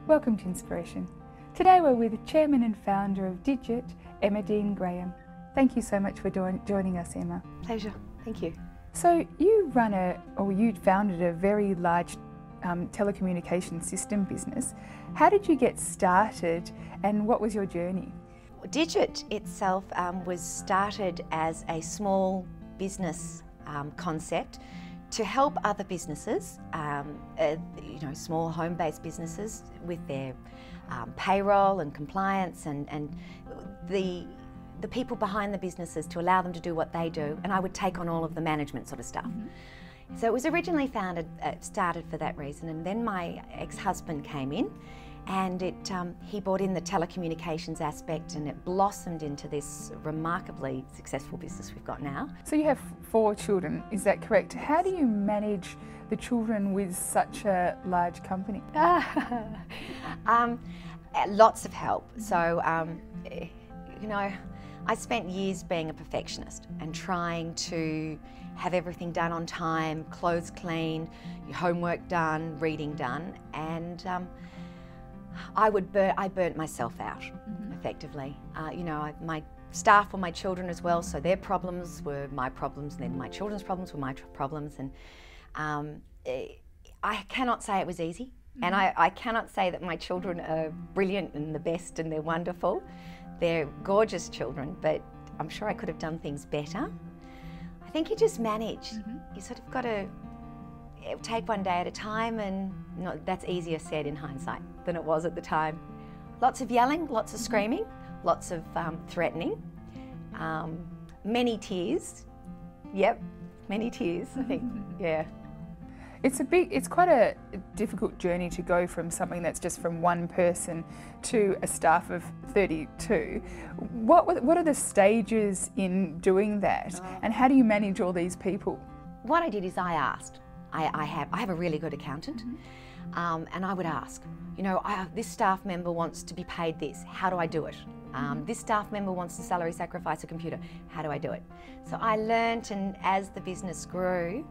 Welcome to Inspiration. Today we're with the Chairman and Founder of DGiT, Emma Dean Graham. Thank you so much for joining us, Emma. Pleasure, thank you. So you founded a very large telecommunications system business. How did you get started and what was your journey? DGiT itself was started as a small business concept to help other businesses, small home-based businesses with their payroll and compliance and the people behind the businesses, to allow them to do what they do, and I would take on all of the management sort of stuff. Mm-hmm. So it was originally started for that reason, and then my ex-husband came in and he brought in the telecommunications aspect, and it blossomed into this remarkably successful business we've got now. So you have 4 children, is that correct? How do you manage the children with such a large company? Lots of help. So, I spent years being a perfectionist and trying to have everything done on time, clothes cleaned, your homework done, reading done, and I burnt myself out, effectively. My staff were my children as well, so their problems were my problems, and then my children's problems were my problems, and I cannot say it was easy, and I cannot say that my children are brilliant and the best and they're wonderful. They're gorgeous children, but I'm sure I could have done things better. I think you just manage. You sort of got to take one day at a time, and that's easier said in hindsight than it was at the time. Lots of yelling, lots of screaming, lots of threatening, many tears. Yep, many tears, I think, yeah. It's quite a difficult journey to go from something that's just from one person to a staff of 32. What are the stages in doing that, and how do you manage all these people? What I did is I asked. I have a really good accountant, and I would ask, this staff member wants to be paid this, how do I do it? This staff member wants to salary sacrifice a computer, how do I do it? So I learnt, and as the business grew,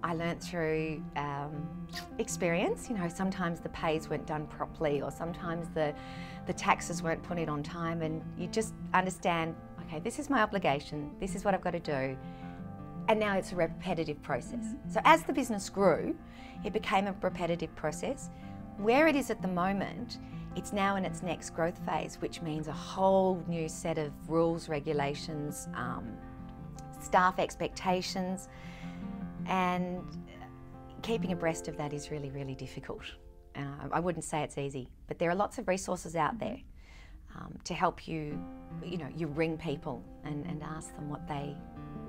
I learnt through experience. Sometimes the pays weren't done properly, or sometimes the taxes weren't put in on time, and you just understand, okay, this is my obligation, this is what I've got to do. And now it's a repetitive process. So as the business grew, it became a repetitive process. Where it is at the moment, it's now in its next growth phase, which means a whole new set of rules, regulations, staff expectations, and keeping abreast of that is really, really difficult. I wouldn't say it's easy, but there are lots of resources out there to help you, you ring people and ask them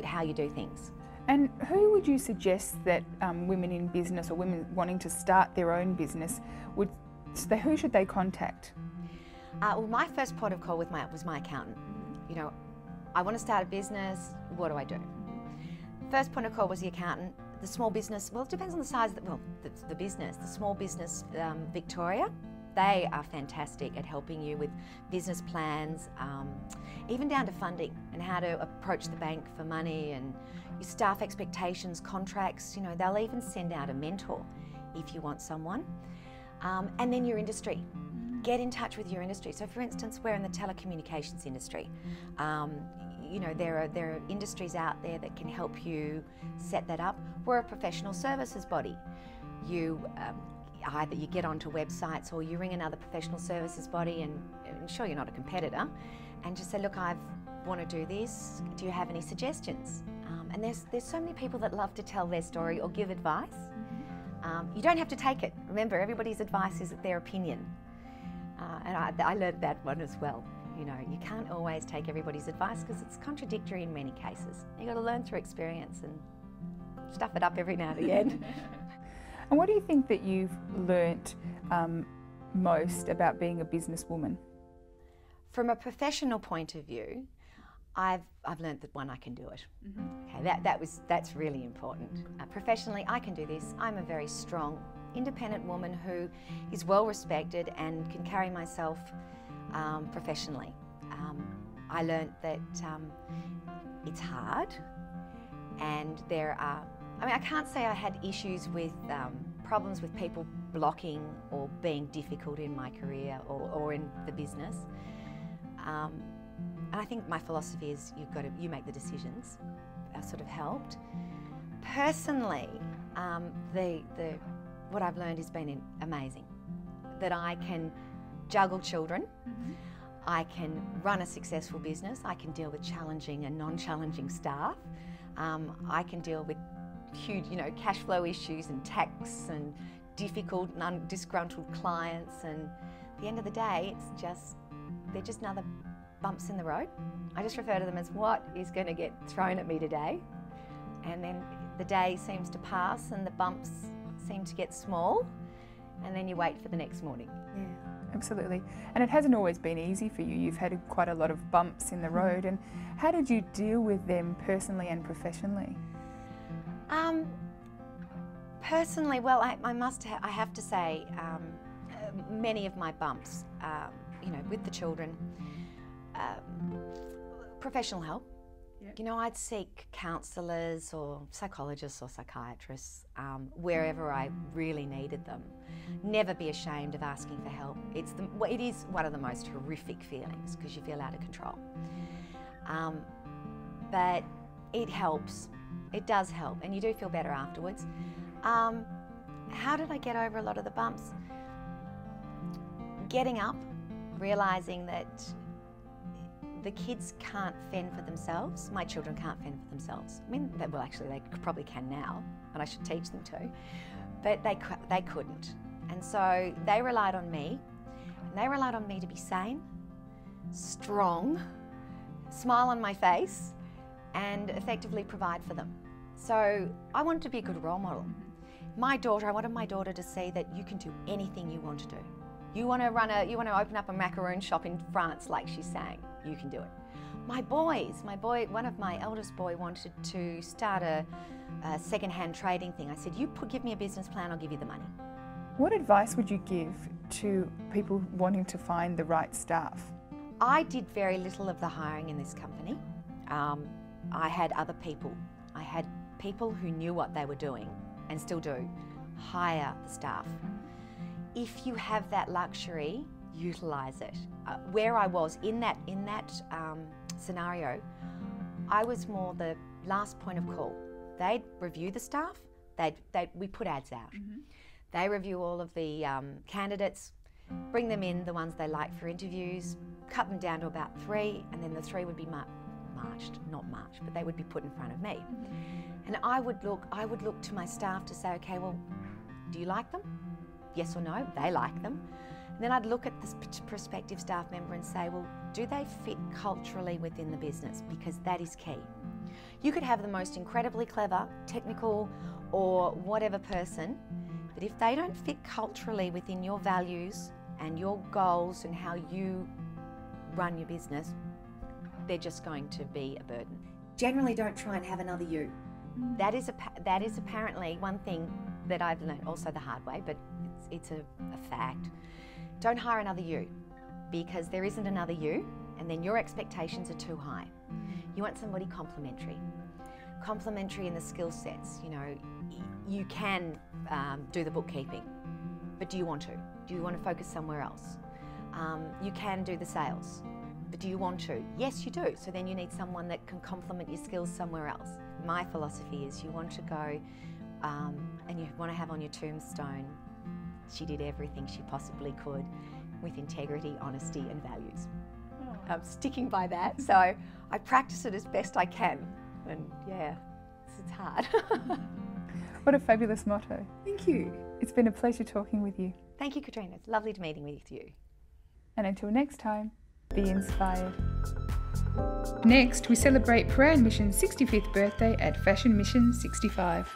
how you do things. And who would you suggest that women in business, or women wanting to start their own business, who should they contact? Well, my first port of call was my accountant. I want to start a business, what do I do? First point of call was the accountant. The small business, well, it depends on the size of the business. The small business Victoria, they are fantastic at helping you with business plans, even down to funding and how to approach the bank for money, and your staff expectations, contracts. They'll even send out a mentor if you want someone. And then your industry. Get in touch with your industry. So for instance, we're in the telecommunications industry. There are industries out there that can help you set that up. We're a professional services body. Either you get onto websites, or you ring another professional services body and ensure you're not a competitor, and just say, look, I want to do this, do you have any suggestions? And there's so many people that love to tell their story or give advice. You don't have to take it. Remember, everybody's advice is their opinion. And I learned that one as well. You can't always take everybody's advice because it's contradictory in many cases. You've got to learn through experience and stuff it up every now and again. And what do you think that you've learnt most about being a businesswoman? From a professional point of view, I've learnt that I can do it. Okay, that's really important. Professionally, I can do this. I'm a very strong, independent woman who is well respected and can carry myself professionally. I learnt that it's hard, and I can't say I had issues with problems with people blocking or being difficult in my career or in the business. And I think my philosophy is you make the decisions. Sort of helped. Personally, what I've learned has been amazing. That I can juggle children, I can run a successful business, I can deal with challenging and non-challenging staff, I can deal with huge, cash flow issues and tax and difficult and disgruntled clients, and at the end of the day, they're just another bumps in the road. I just refer to them as what is going to get thrown at me today, and then the day seems to pass and the bumps seem to get small, and then you wait for the next morning. Yeah, absolutely. And it hasn't always been easy for you. You've had quite a lot of bumps in the road, and how did you deal with them personally and professionally? Personally, well, I have to say, many of my bumps, with the children, professional help. Yep. I'd seek counsellors or psychologists or psychiatrists wherever I really needed them. Never be ashamed of asking for help. It is one of the most horrific feelings because you feel out of control. But it helps. It does help, and you do feel better afterwards. How did I get over a lot of the bumps? Getting up, realising that the kids can't fend for themselves. My children can't fend for themselves. I mean, actually they probably can now, and I should teach them to, but they couldn't. And so they relied on me, and they relied on me to be sane, strong, smile on my face, and effectively provide for them. So I wanted to be a good role model. I wanted my daughter to see that you can do anything you want to do. You want to open up a macaroon shop in France, like she's saying, you can do it. One of my eldest boy wanted to start a second-hand trading thing. I said, give me a business plan, I'll give you the money. What advice would you give to people wanting to find the right staff? I did very little of the hiring in this company. I had other people. I had people who knew what they were doing, and still do, hire the staff. If you have that luxury, utilise it. Where I was in that scenario, I was more the last point of call. They'd review the staff. We put ads out. They review all of the candidates, bring them in, the ones they like for interviews, cut them down to about 3, and then the 3 would be but they would be put in front of me. And I would look to my staff to say, okay, well, do you like them? Yes or no? They like them. And then I'd look at this prospective staff member and say, well, do they fit culturally within the business? Because that is key. You could have the most incredibly clever, technical, or whatever person, but if they don't fit culturally within your values and your goals and how you run your business, they're just going to be a burden. Generally, don't try and have another you. That is apparently one thing that I've learned, also the hard way, but it's a fact. Don't hire another you, because there isn't another you, and then your expectations are too high. You want somebody complementary in the skill sets. You can do the bookkeeping, but do you want to? Do you want to focus somewhere else? You can do the sales, but do you want to? Yes, you do. So then you need someone that can complement your skills somewhere else. My philosophy is you want to go and you want to have on your tombstone, she did everything she possibly could with integrity, honesty and values. I'm sticking by that, so I practice it as best I can, and yeah, it's hard. What a fabulous motto. Thank you. It's been a pleasure talking with you. Thank you, Katrina. It's lovely meeting with you. And until next time, be inspired. Next, we celebrate Prahran Mission's 65th birthday at Fashion Mission 65.